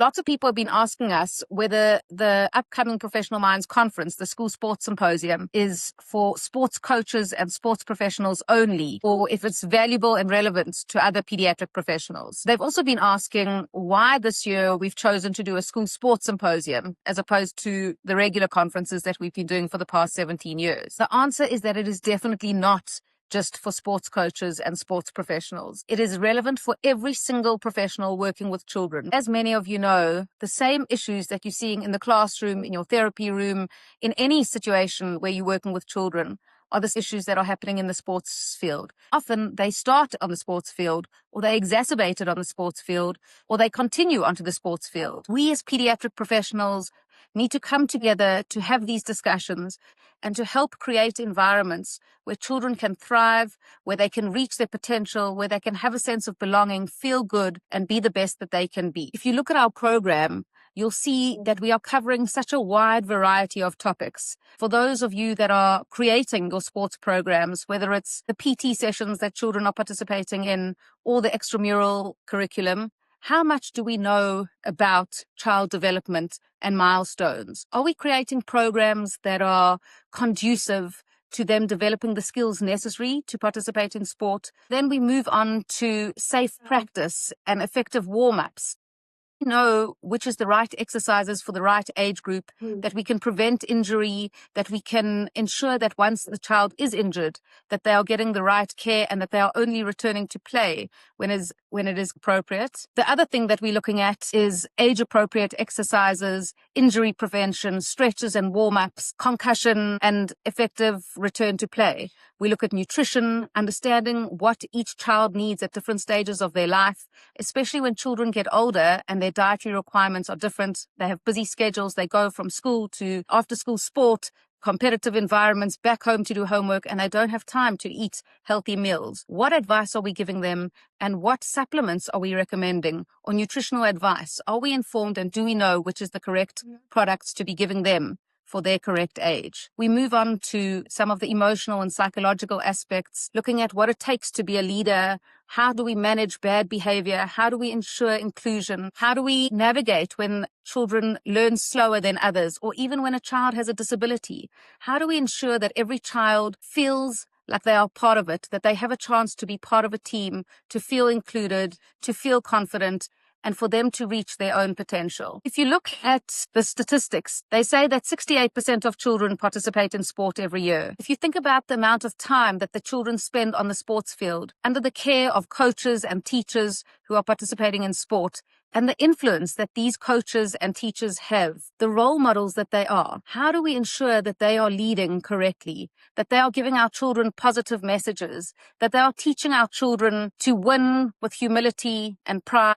Lots of people have been asking us whether the upcoming Professional Minds Conference, the School Sports Symposium, is for sports coaches and sports professionals only, or if it's valuable and relevant to other pediatric professionals. They've also been asking why this year we've chosen to do a School Sports Symposium as opposed to the regular conferences that we've been doing for the past 17 years. The answer is that it is definitely not just for sports coaches and sports professionals. It is relevant for every single professional working with children. As many of you know, the same issues that you're seeing in the classroom, in your therapy room, in any situation where you're working with children are the issues that are happening in the sports field. Often they start on the sports field, or they exacerbate it on the sports field, or they continue onto the sports field. We as pediatric professionals need to come together to have these discussions and to help create environments where children can thrive, where they can reach their potential, where they can have a sense of belonging, feel good, and be the best that they can be. If you look at our program, you'll see that we are covering such a wide variety of topics. For those of you that are creating your sports programs, whether it's the PT sessions that children are participating in or the extramural curriculum, how much do we know about child development and milestones? Are we creating programs that are conducive to them developing the skills necessary to participate in sport? Then we move on to safe practice and effective warm-ups. Know which is the right exercises for the right age group, that we can prevent injury, that we can ensure that once the child is injured, that they are getting the right care and that they are only returning to play when it is appropriate. The other thing that we're looking at is age-appropriate exercises, injury prevention, stretches and warm-ups, concussion, and effective return to play. We look at nutrition, understanding what each child needs at different stages of their life, especially when children get older and their dietary requirements are different. They have busy schedules. They go from school to after-school sport, competitive environments, back home to do homework, and they don't have time to eat healthy meals. What advice are we giving them, and what supplements are we recommending, or nutritional advice? Are we informed, and do we know which is the correct products to be giving them for their correct age? We move on to some of the emotional and psychological aspects, looking at what it takes to be a leader. How do we manage bad behavior? How do we ensure inclusion? How do we navigate when children learn slower than others, or even when a child has a disability? How do we ensure that every child feels like they are part of it, that they have a chance to be part of a team, to feel included, to feel confident, and for them to reach their own potential? If you look at the statistics, they say that 68% of children participate in sport every year. If you think about the amount of time that the children spend on the sports field, under the care of coaches and teachers who are participating in sport, and the influence that these coaches and teachers have, the role models that they are, how do we ensure that they are leading correctly, that they are giving our children positive messages, that they are teaching our children to win with humility and pride,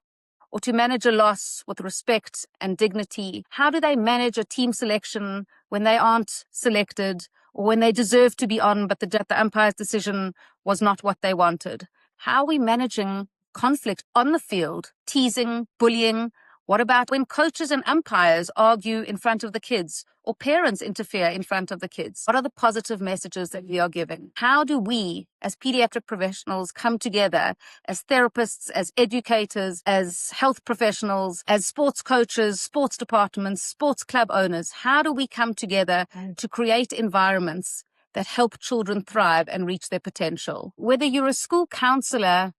or to manage a loss with respect and dignity? How do they manage a team selection when they aren't selected, or when they deserve to be on, but the umpire's decision was not what they wanted? How are we managing conflict on the field, teasing, bullying? What about when coaches and umpires argue in front of the kids, or parents interfere in front of the kids? What are the positive messages that we are giving? How do we, as pediatric professionals, come together as therapists, as educators, as health professionals, as sports coaches, sports departments, sports club owners? How do we come together to create environments that help children thrive and reach their potential? Whether you're a school counselor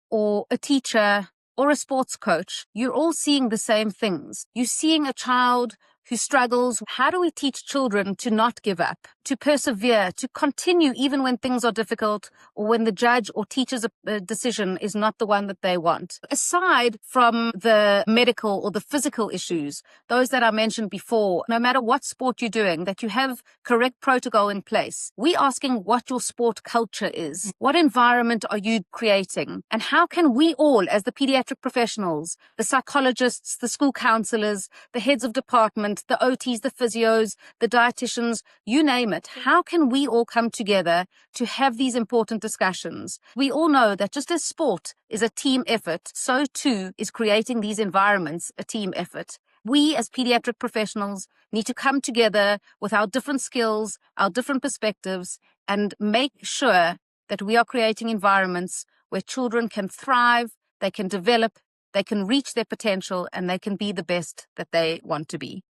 or a teacher or a sports coach, you're all seeing the same things. You're seeing a child who struggles. How do we teach children to not give up, to persevere, to continue even when things are difficult, or when the judge or teacher's decision is not the one that they want? Aside from the medical or the physical issues, those that I mentioned before, no matter what sport you're doing, that you have correct protocol in place. We're asking what your sport culture is. What environment are you creating? And how can we all, as the pediatric professionals, the psychologists, the school counselors, the heads of department, the OTs, the physios, the dietitians, you name it, how can we all come together to have these important discussions? We all know that just as sport is a team effort, so too is creating these environments a team effort. We as pediatric professionals need to come together with our different skills, our different perspectives, and make sure that we are creating environments where children can thrive, they can develop, they can reach their potential and they can be the best that they want to be.